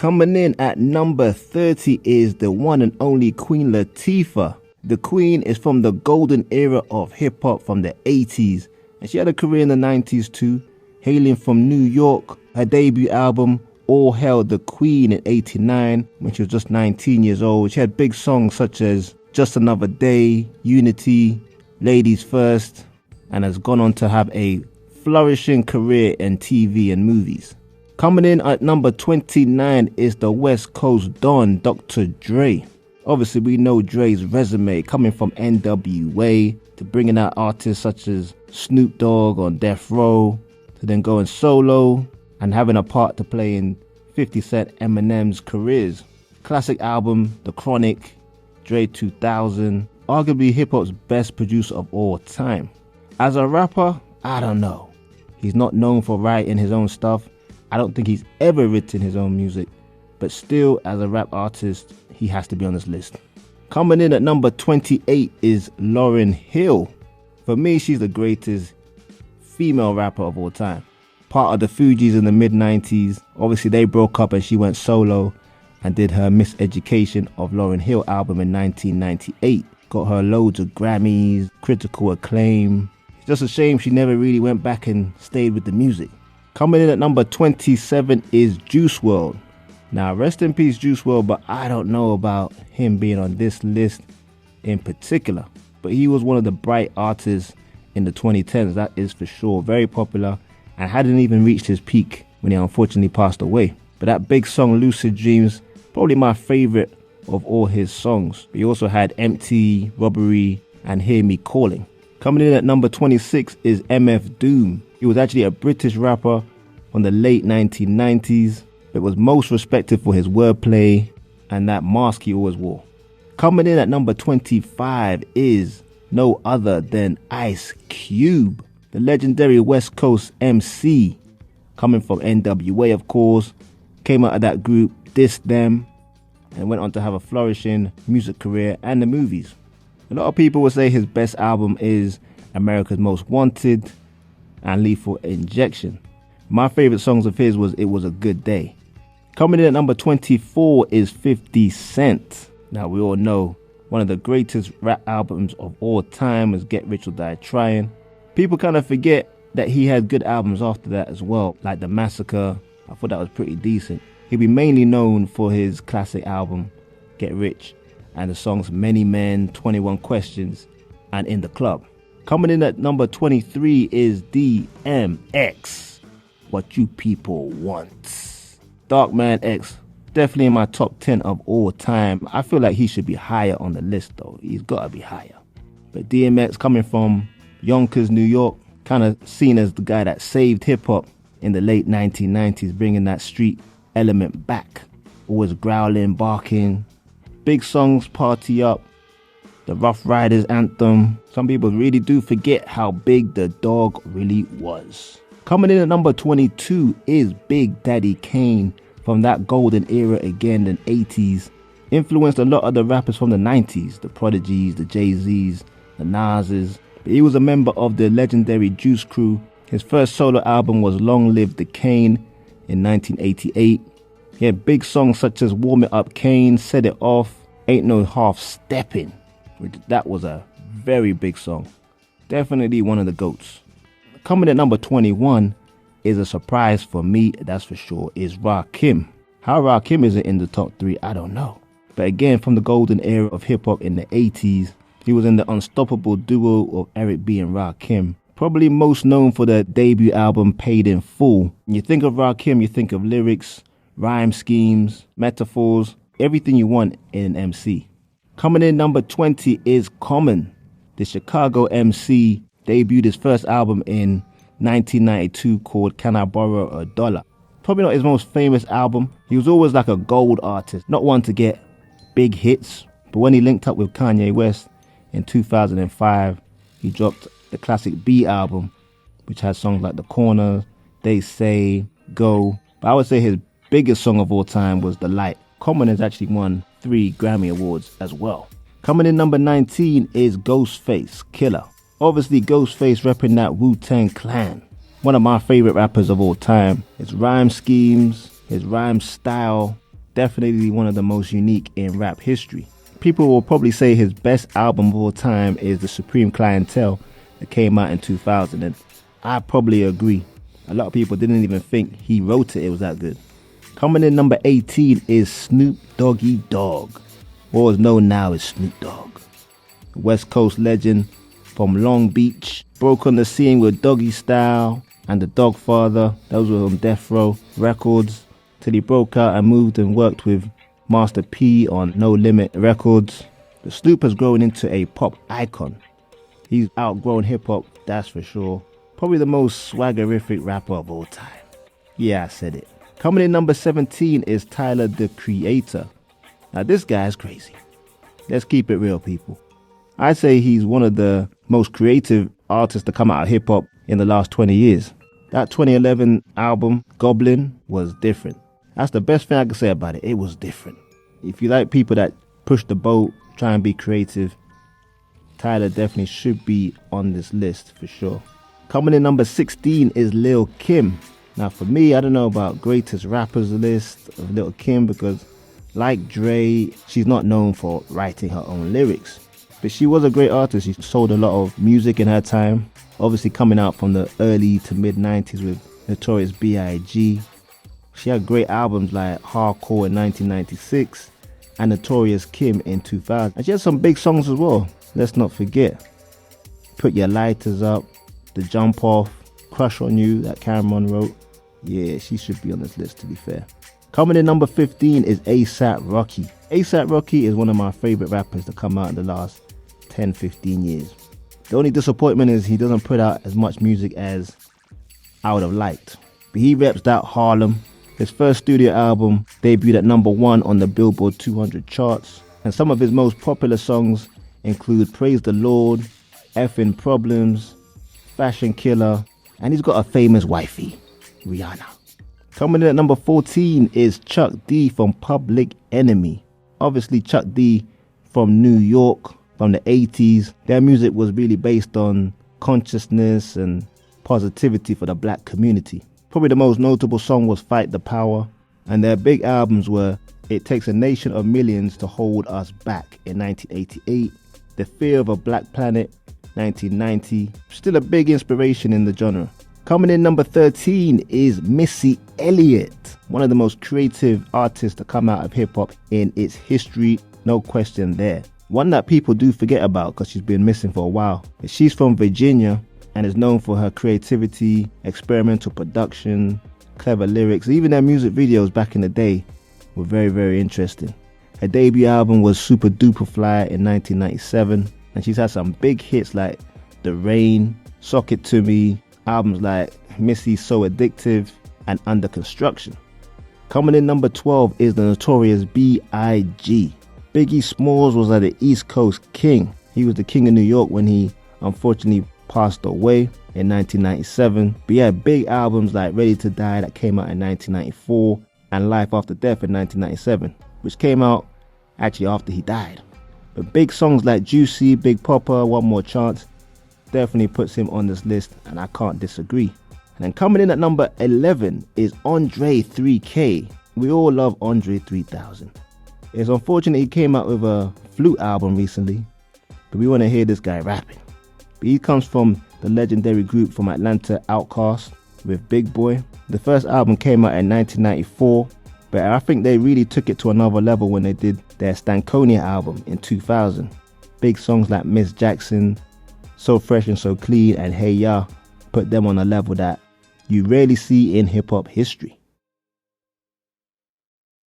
Coming in at number 30 is the one and only Queen Latifah. The Queen is from the golden era of hip-hop from the 80s, and she had a career in the 90s too, hailing from New York. Her debut album, All Hail the Queen, in 89, when she was just 19 years old. She had big songs such as Just Another Day, Unity, Ladies First, and has gone on to have a flourishing career in TV and movies. Coming in at number 29 is the West Coast Don, Dr. Dre. Obviously, we know Dre's resume, coming from NWA to bringing out artists such as Snoop Dogg on Death Row, to then going solo and having a part to play in 50 Cent, Eminem's careers. Classic album, The Chronic, Dre 2000, arguably hip-hop's best producer of all time. As a rapper, I don't know. He's not known for writing his own stuff. I don't think he's ever written his own music. But still, as a rap artist, he has to be on this list. Coming in at number 28 is Lauryn Hill. For me, she's the greatest female rapper of all time. Part of the Fugees in the mid-90s. Obviously, they broke up and she went solo and did her Miseducation of Lauryn Hill album in 1998. Got her loads of Grammys, critical acclaim. It's just a shame she never really went back and stayed with the music. Coming in at number 27 is Juice WRLD. Now, rest in peace, Juice WRLD, but I don't know about him being on this list in particular. But he was one of the bright artists in the 2010s, that is for sure. Very popular, and hadn't even reached his peak when he unfortunately passed away. But that big song, Lucid Dreams, probably my favorite of all his songs. He also had Empty, Robbery, and Hear Me Calling. Coming in at number 26 is MF Doom. He was actually a British rapper from the late 1990s, but was most respected for his wordplay and that mask he always wore. Coming in at number 25 is no other than Ice Cube, the legendary West Coast MC, coming from NWA, of course. Came out of that group, dissed them, and went on to have a flourishing music career and the movies. A lot of people would say his best album is America's Most Wanted and Lethal Injection. My favorite songs of his was It Was a Good Day. Coming in at number 24 is 50 Cent. Now, we all know one of the greatest rap albums of all time is Get Rich or Die Trying. People kind of forget that he had good albums after that as well, like The Massacre. I thought that was pretty decent. He'll be mainly known for his classic album, Get Rich, and the songs Many Men, 21 Questions, and In the Club. Coming in at number 23 is DMX, What You People Want. Darkman X, definitely in my top 10 of all time. I feel like he should be higher on the list though. He's got to be higher. But DMX, coming from Yonkers, New York, kind of seen as the guy that saved hip-hop in the late 1990s, bringing that street element back. Always growling, barking. Big songs, Party Up, the Rough Riders anthem. Some people really do forget how big the dog really was. Coming in at number 22 is Big Daddy Kane, from that golden era again in the 80s. Influenced a lot of the rappers from the 90s, the Prodigies, the Jay-Z's, the Nas's. But he was a member of the legendary Juice Crew. His first solo album was Long Live the Kane in 1988. He had big songs such as Warm It Up Kane, Set It Off, Ain't No Half Steppin'. That was a very big song. Definitely one of the GOATs. Coming at number 21 is a surprise for me, that's for sure, is Rakim. How Rakim isn't in the top 3, I don't know. But again, from the golden era of hip-hop in the 80s, he was in the unstoppable duo of Eric B. and Rakim. Probably most known for the debut album Paid in Full. When you think of Rakim, you think of lyrics, rhyme schemes, metaphors, everything you want in an MC. Coming in number 20 is Common. The Chicago MC debuted his first album in 1992 called Can I Borrow a Dollar? Probably not his most famous album. He was always like a gold artist, not one to get big hits. But when he linked up with Kanye West in 2005, he dropped the classic B album, which has songs like The Corner, They Say, Go. But I would say his biggest song of all time was The Light. Common has actually won 3 Grammy Awards as well. Coming in number 19 is Ghostface Killah. Obviously, Ghostface repping that Wu-Tang Clan. One of my favorite rappers of all time. His rhyme schemes, his rhyme style, definitely one of the most unique in rap history. People will probably say his best album of all time is The Supreme Clientele that came out in 2000, and I probably agree. A lot of people didn't even think he wrote it was that good. Coming in number 18 is Snoop Doggy Dogg, or is known now as Snoop Dogg. West Coast legend from Long Beach, broke on the scene with Doggy Style and The Dogfather. Those were on Death Row Records, till he broke out and moved and worked with Master P on No Limit Records. But Snoop has grown into a pop icon. He's outgrown hip-hop, that's for sure. Probably the most swaggerific rapper of all time. Yeah, I said it. Coming in number 17 is Tyler, the Creator. Now this guy's crazy. Let's keep it real, people. I say he's one of the most creative artists to come out of hip-hop in the last 20 years. That 2011 album, Goblin, was different. That's the best thing I can say about it. It was different. If you like people that push the boat, try and be creative, Tyler definitely should be on this list for sure. Coming in number 16 is Lil Kim. Now for me, I don't know about greatest rappers list of Lil Kim because like Dre, she's not known for writing her own lyrics. But she was a great artist. She sold a lot of music in her time. Obviously coming out from the early to mid 90s with Notorious B.I.G. She had great albums like Hardcore in 1996 and Notorious Kim in 2000. And she had some big songs as well. Let's not forget Put Your Lighters Up, The Jump Off, Crush on You that Cameron wrote. Yeah, she should be on this list to be fair. Coming in number 15 is A$AP Rocky. A$AP Rocky is one of my favorite rappers to come out in the last 10-15 years. The only disappointment is he doesn't put out as much music as I would have liked. But he reps that Harlem. His first studio album debuted at number 1 on the Billboard 200 charts. And some of his most popular songs include Praise the Lord, Effin' Problems, Fashion Killer, and he's got a famous wifey, Rihanna. Coming in at number 14 is Chuck D from Public Enemy. Obviously Chuck D from New York, from the 80s. Their music was really based on consciousness and positivity for the black community. Probably the most notable song was Fight the Power, and their big albums were It Takes a Nation of Millions to Hold Us Back in 1988, The Fear of a Black Planet, 1990, still a big inspiration in the genre. Coming in number 13 is Missy Elliott, one of the most creative artists to come out of hip-hop in its history, no question there. One that people do forget about because she's been missing for a while. She's from Virginia and is known for her creativity, experimental production, clever lyrics. Even their music videos back in the day were very, very interesting. Her debut album was Super Duper Fly in 1997, and she's had some big hits like The Rain, Sock It To Me, albums like Missy's So Addictive and Under Construction. Coming in number 12 is the Notorious B.I.G. Biggie Smalls was like the East Coast king. He was the king of New York when he unfortunately passed away in 1997. But he had big albums like Ready to Die that came out in 1994 and Life After Death in 1997, which came out actually after he died. But big songs like Juicy, Big Poppa, One More Chance definitely puts him on this list, and I can't disagree. And then coming in at number 11 is Andre 3K. We all love Andre 3000. It's unfortunate he came out with a flute album recently, but we want to hear this guy rapping. But he comes from the legendary group from Atlanta, Outkast, with Big Boy. The first album came out in 1994, but I think they really took it to another level when they did their Stankonia album in 2000. Big songs like Miss Jackson, So Fresh and So Clean, and Hey Ya put them on a level that you rarely see in hip-hop history.